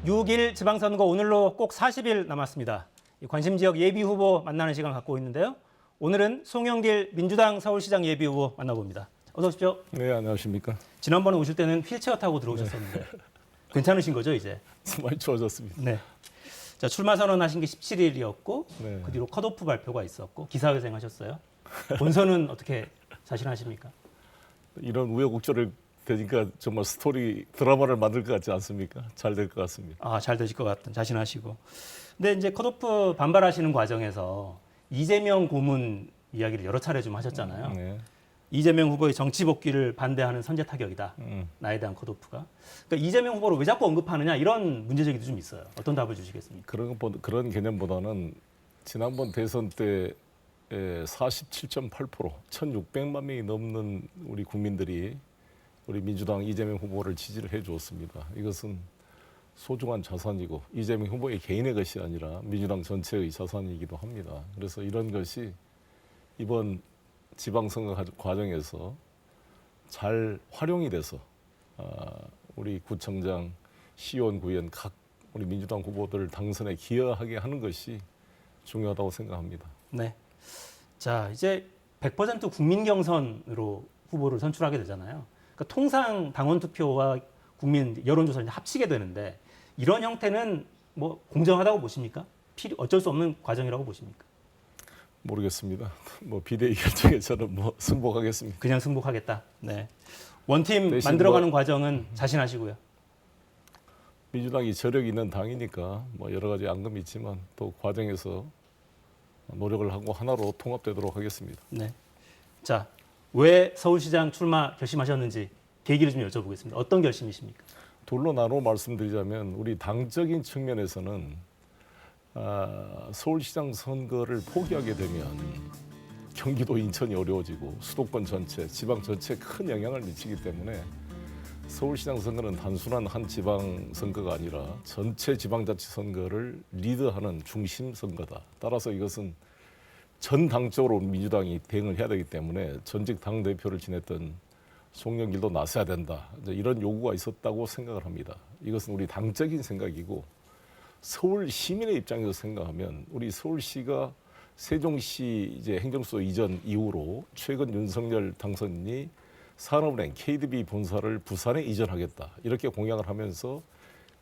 6일 지방선거 오늘로 꼭 40일 남았습니다. 관심 지역 예비 후보 만나는 시간 갖고 있는데요. 오늘은 송영길 민주당 서울시장 예비 후보 만나봅니다. 어서 오십시오. 네, 안녕하십니까. 지난번에 오실 때는 휠체어 타고 들어오셨었는데 괜찮으신 거죠, 이제? 많이 좋아졌습니다. 네. 자, 출마 선언하신 게 17일이었고 네. 그 뒤로 컷오프 발표가 있었고 기사회생 하셨어요. 본선은 어떻게 자신하십니까? 이런 우여곡절을 되니까 정말 스토리 드라마를 만들 것 같지 않습니까? 잘 될 것 같습니다. 아, 잘 되실 것 같은 자신하시고. 근데 이제 컷오프 반발하시는 과정에서 이재명 고문 이야기를 여러 차례 좀 하셨잖아요. 네. 이재명 후보의 정치 복귀를 반대하는 선제 타격이다. 나에 대한 컷오프가. 그러니까 이재명 후보를 왜 자꾸 언급하느냐 이런 문제제기도 좀 있어요. 어떤 답을 주시겠습니까? 그런 개념보다는 지난번 대선 때 47.8%, 1,600만 명이 넘는 우리 국민들이 우리 민주당 이재명 후보를 지지를 해주었습니다. 이것은 소중한 자산이고 이재명 후보의 개인의 것이 아니라 민주당 전체의 자산이기도 합니다. 그래서 이런 것이 이번 지방선거 과정에서 잘 활용이 돼서 우리 구청장, 시의원, 구의원 각 우리 민주당 후보들 당선에 기여하게 하는 것이 중요하다고 생각합니다. 네. 자, 이제 100% 국민 경선으로 후보를 선출하게 되잖아요. 그러니까 통상 당원 투표와 국민 여론조사를 합치게 되는데 이런 형태는 뭐 공정하다고 보십니까? 어쩔 수 없는 과정이라고 보십니까? 모르겠습니다. 뭐 비대위 결정에 저는 뭐 승복하겠습니다. 그냥 승복하겠다. 네. 원팀 대신 만들어가는 과정은 자신하시고요. 민주당이 저력 있는 당이니까 뭐 여러 가지 앙금이 있지만 또 과정에서 노력을 하고 하나로 통합되도록 하겠습니다. 네. 자, 왜 서울시장 출마 결심하셨는지 계기를 좀 여쭤보겠습니다. 어떤 결심이십니까? 둘로 나눠 말씀드리자면 우리 당적인 측면에서는 서울시장 선거를 포기하게 되면 경기도 인천이 어려워지고 수도권 전체, 지방 전체에 큰 영향을 미치기 때문에 서울시장 선거는 단순한 한 지방 선거가 아니라 전체 지방자치 선거를 리드하는 중심 선거다. 따라서 이것은 전 당적으로 민주당이 대응을 해야 되기 때문에 전직 당 대표를 지냈던 송영길도 나서야 된다. 이런 요구가 있었다고 생각을 합니다. 이것은 우리 당적인 생각이고 서울 시민의 입장에서 생각하면 우리 서울시가 세종시 이제 행정수도 이전 이후로 최근 윤석열 당선인이 산업은행 KDB 본사를 부산에 이전하겠다 이렇게 공약을 하면서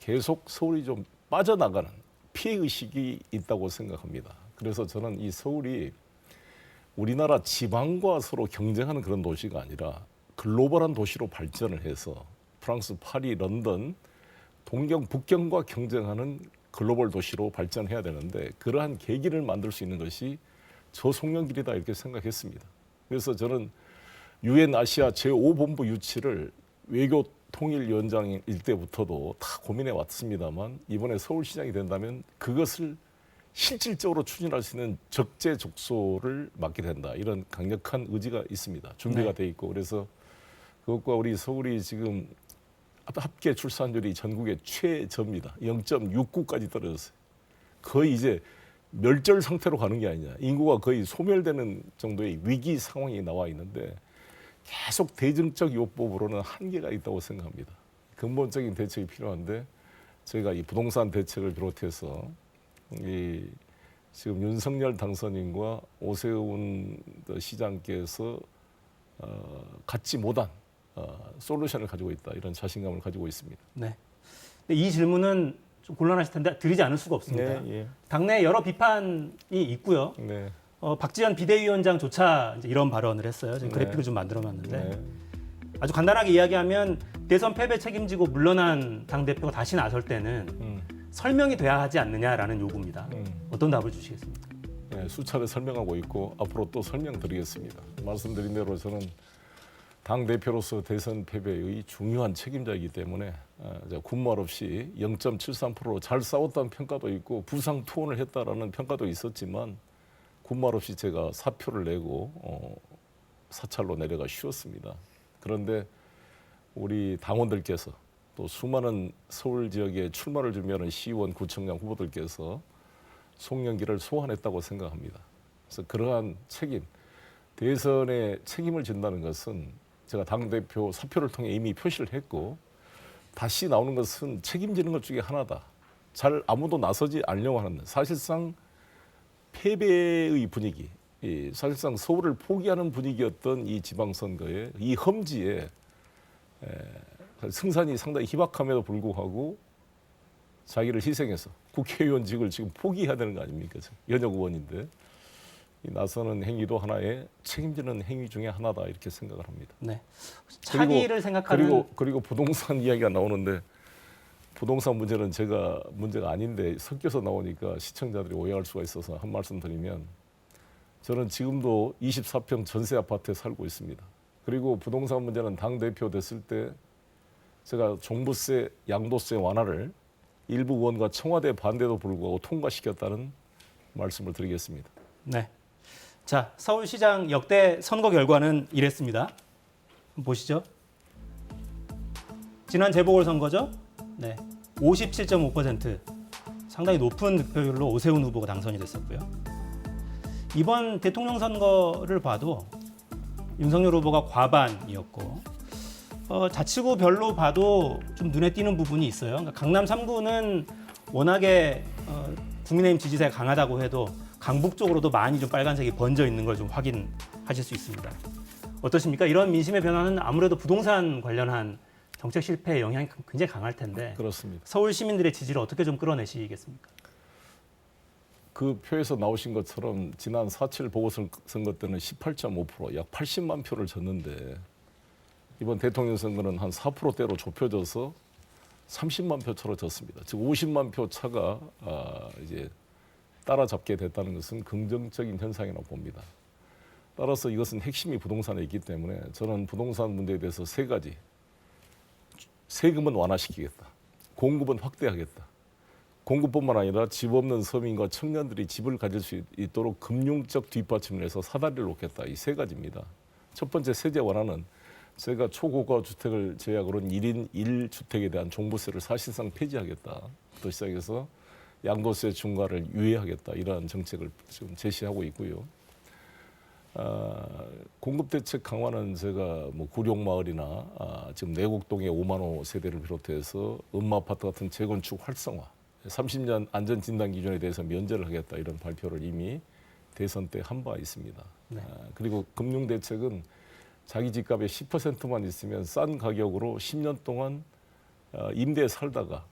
계속 서울이 좀 빠져나가는 피해 의식이 있다고 생각합니다. 그래서 저는 이 서울이 우리나라 지방과 서로 경쟁하는 그런 도시가 아니라 글로벌한 도시로 발전을 해서 프랑스, 파리, 런던, 동경, 북경과 경쟁하는 글로벌 도시로 발전해야 되는데 그러한 계기를 만들 수 있는 것이 저 송영길이다 이렇게 생각했습니다. 그래서 저는 유엔 아시아 제5본부 유치를 외교통일위원장일 때부터도 다 고민해 왔습니다만 이번에 서울시장이 된다면 그것을 실질적으로 추진할 수 있는 적재적소를 맡게 된다. 이런 강력한 의지가 있습니다. 준비가 돼 있고 그래서 그것과 우리 서울이 지금 합계 출산율이 전국의 최저입니다. 0.69까지 떨어졌어요. 거의 이제 멸절 상태로 가는 게 아니냐. 인구가 거의 소멸되는 정도의 위기 상황이 나와 있는데 계속 대정적 요법으로는 한계가 있다고 생각합니다. 근본적인 대책이 필요한데 저희가 이 부동산 대책을 비롯해서 이 지금 윤석열 당선인과 오세훈 시장께서 갖지 못한 솔루션을 가지고 있다 이런 자신감을 가지고 있습니다. 네. 근데 이 질문은 좀 곤란하실 텐데 드리지 않을 수가 없습니다. 네, 예. 당내 여러 비판이 있고요. 네. 박지원 비대위원장조차 이제 이런 발언을 했어요. 지금 네. 그래픽을 좀 만들어놨는데 네. 아주 간단하게 이야기하면 대선 패배 책임지고 물러난 당 대표가 다시 나설 때는 설명이 돼야 하지 않느냐라는 요구입니다. 어떤 답을 주시겠습니까? 네, 수차례 설명하고 있고 앞으로 또 설명드리겠습니다. 말씀드린 대로 저는 당 대표로서 대선 패배의 중요한 책임자이기 때문에 군말 없이 0.73%로 잘 싸웠다는 평가도 있고 부상 투혼을 했다라는 평가도 있었지만 군말 없이 제가 사표를 내고 사찰로 내려가 쉬었습니다. 그런데 우리 당원들께서 또 수많은 서울 지역에 출마를 준비하는 시의원, 구청장 후보들께서 송영길을 소환했다고 생각합니다. 그래서 그러한 책임, 대선에 책임을 진다는 것은 제가 당대표 사표를 통해 이미 표시를 했고 다시 나오는 것은 책임지는 것 중에 하나다. 잘 아무도 나서지 않으려고 하는 사실상 패배의 분위기, 사실상 서울을 포기하는 분위기였던 이 지방선거에 이 험지에 승산이 상당히 희박함에도 불구하고 자기를 희생해서 국회의원직을 지금 포기해야 되는 거 아닙니까? 연역 의원인데 이 나서는 행위도 하나의 책임지는 행위 중에 하나다 이렇게 생각을 합니다. 네. 차기를 생각하는 그리고 부동산 이야기가 나오는데 부동산 문제는 제가 문제가 아닌데 섞여서 나오니까 시청자들이 오해할 수가 있어서 한 말씀 드리면 저는 지금도 24평 전세 아파트에 살고 있습니다. 그리고 부동산 문제는 당 대표 됐을 때 제가 종부세, 양도세 완화를 일부 의원과 청와대 반대도 불구하고 통과시켰다는 말씀을 드리겠습니다. 네. 자, 서울시장 역대 선거 결과는 이랬습니다. 한번 보시죠. 지난 재보궐선거죠. 네. 57.5% 상당히 높은 득표율로 오세훈 후보가 당선이 됐었고요. 이번 대통령 선거를 봐도 윤석열 후보가 과반이었고 자치구별로 봐도 좀 눈에 띄는 부분이 있어요. 그러니까 강남 3구는 워낙에 국민의힘 지지세가 강하다고 해도 강북 쪽으로도 많이 좀 빨간색이 번져 있는 걸 좀 확인하실 수 있습니다. 어떠십니까? 이런 민심의 변화는 아무래도 부동산 관련한 정책 실패의 영향이 굉장히 강할 텐데 그렇습니다. 서울 시민들의 지지를 어떻게 좀 끌어내시겠습니까? 그 표에서 나오신 것처럼 지난 4.7 보궐선거 때는 18.5%, 약 80만 표를 졌는데 이번 대통령 선거는 한 4%대로 좁혀져서 30만 표 차로 졌습니다. 즉 50만 표 차가 이제 따라잡게 됐다는 것은 긍정적인 현상이라고 봅니다. 따라서 이것은 핵심이 부동산에 있기 때문에 저는 부동산 문제에 대해서 세 가지. 세금은 완화시키겠다. 공급은 확대하겠다. 공급뿐만 아니라 집 없는 서민과 청년들이 집을 가질 수 있도록 금융적 뒷받침을 해서 사다리를 놓겠다. 이 세 가지입니다. 첫 번째 세제 완화는 제가 초고가 주택을 제약으로 1인 1주택에 대한 종부세를 사실상 폐지하겠다.부터 시작해서 양도세 중과를 유예하겠다. 이러한 정책을 지금 제시하고 있고요. 공급 대책 강화는 제가 뭐 구룡마을이나 지금 내곡동의 5만 호 세대를 비롯해서 음마아파트 같은 재건축 활성화, 30년 안전진단 기준에 대해서 면제를 하겠다 이런 발표를 이미 대선 때 한 바 있습니다. 네. 그리고 금융 대책은 자기 집값의 10%만 있으면 싼 가격으로 10년 동안 임대에 살다가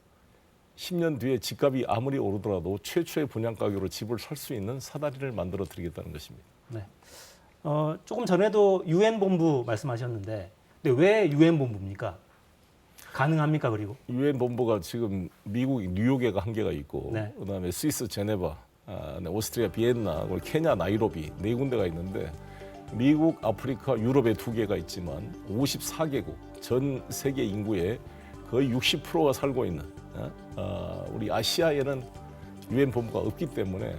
10년 뒤에 집값이 아무리 오르더라도 최초의 분양 가격으로 집을 살 수 있는 사다리를 만들어 드리겠다는 것입니다. 네. 조금 전에도 유엔 본부 말씀하셨는데, 근데 왜 유엔 본부입니까? 가능합니까? 그리고 유엔 본부가 지금 미국 뉴욕에 한 개가 있고, 네. 그다음에 스위스 제네바, 오스트리아 비엔나, 케냐 나이로비 네 군데가 있는데 미국, 아프리카, 유럽에 2개가 있지만 54개국 전 세계 인구의 거의 60%가 살고 있는 우리 아시아에는 유엔 본부가 없기 때문에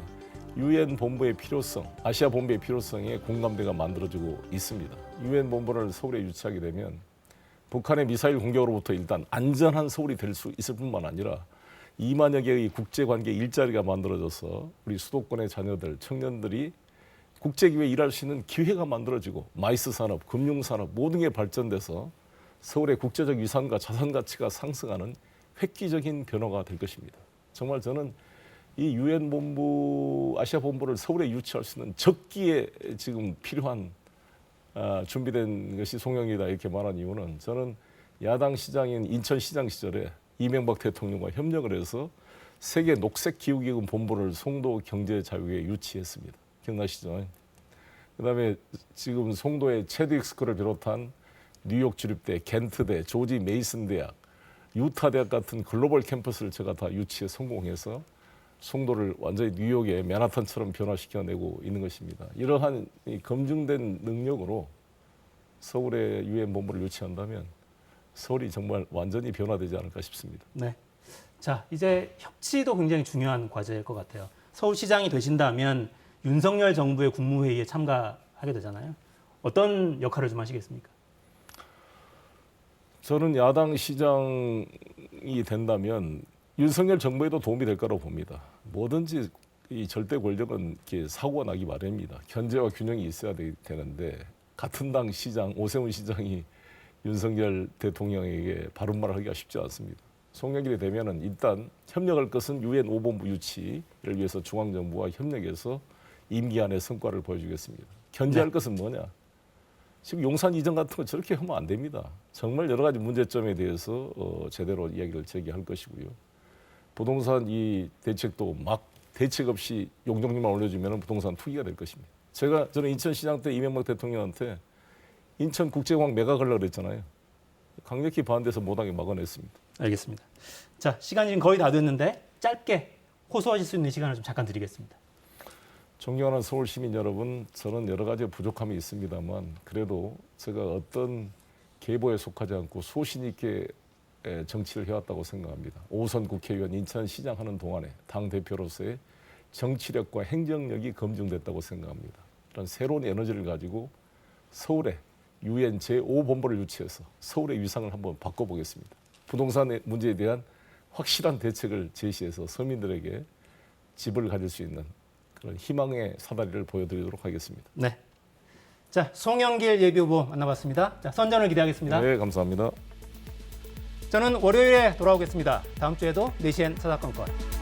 유엔 본부의 필요성, 아시아 본부의 필요성에 공감대가 만들어지고 있습니다. 유엔 본부를 서울에 유치하게 되면 북한의 미사일 공격으로부터 일단 안전한 서울이 될 수 있을 뿐만 아니라 2만여 개의 국제관계 일자리가 만들어져서 우리 수도권의 자녀들, 청년들이 국제기회에 일할 수 있는 기회가 만들어지고 마이스 산업, 금융산업 모든 게 발전돼서 서울의 국제적 위상과 자산 가치가 상승하는 획기적인 변화가 될 것입니다. 정말 저는 이 유엔 본부, 아시아 본부를 서울에 유치할 수 있는 적기에 지금 필요한 준비된 것이 송영이다 이렇게 말한 이유는 저는 야당 시장인 인천시장 시절에 이명박 대통령과 협력을 해서 세계 녹색기후기금 본부를 송도 경제자유에 유치했습니다. 기억나시죠? 그다음에 지금 송도의 체드익스크를 비롯한 뉴욕 주립대, 겐트대, 조지 메이슨 대학, 유타 대학 같은 글로벌 캠퍼스를 제가 다 유치에 성공해서 송도를 완전히 뉴욕의 맨하탄처럼 변화시켜내고 있는 것입니다. 이러한 검증된 능력으로 서울의 유엔 본부를 유치한다면 서울이 정말 완전히 변화되지 않을까 싶습니다. 네. 자, 이제 협치도 굉장히 중요한 과제일 것 같아요. 서울시장이 되신다면 윤석열 정부의 국무회의에 참가하게 되잖아요. 어떤 역할을 좀 하시겠습니까? 저는 야당 시장이 된다면 윤석열 정부에도 도움이 될 거라고 봅니다. 뭐든지 이 절대 권력은 이렇게 사고가 나기 마련입니다. 견제와 균형이 있어야 되는데 같은 당 시장, 오세훈 시장이 윤석열 대통령에게 바른 말을 하기가 쉽지 않습니다. 송영길이 되면은 일단 협력할 것은 유엔 5본부 유치를 위해서 중앙정부와 협력해서 임기 안에 성과를 보여주겠습니다. 견제할 것은 뭐냐? 지금 용산 이전 같은 거 저렇게 하면 안 됩니다. 정말 여러 가지 문제점에 대해서 제대로 이야기를 제기할 것이고요. 부동산 이 대책도 막 대책 없이 용적률만 올려주면 부동산 투기가 될 것입니다. 저는 인천시장 때 이명박 대통령한테 인천국제공항 매각하려고 그랬잖아요. 강력히 반대해서 못하게 막아냈습니다. 알겠습니다. 자, 시간이 지금 거의 다 됐는데 짧게 호소하실 수 있는 시간을 좀 잠깐 드리겠습니다. 존경하는 서울 시민 여러분, 저는 여러 가지 부족함이 있습니다만 그래도 제가 어떤 계보에 속하지 않고 소신 있게 정치를 해왔다고 생각합니다. 5선 국회의원 인천시장 하는 동안에 당대표로서의 정치력과 행정력이 검증됐다고 생각합니다. 이런 새로운 에너지를 가지고 서울에 유엔 제5본부를 유치해서 서울의 위상을 한번 바꿔보겠습니다. 부동산 문제에 대한 확실한 대책을 제시해서 서민들에게 집을 가질 수 있는 그런 희망의 사다리를 보여드리도록 하겠습니다. 네. 자, 송영길 예비후보 만나봤습니다. 자, 선전을 기대하겠습니다. 네, 감사합니다. 저는 월요일에 돌아오겠습니다. 다음 주에도 4시엔 사사건건.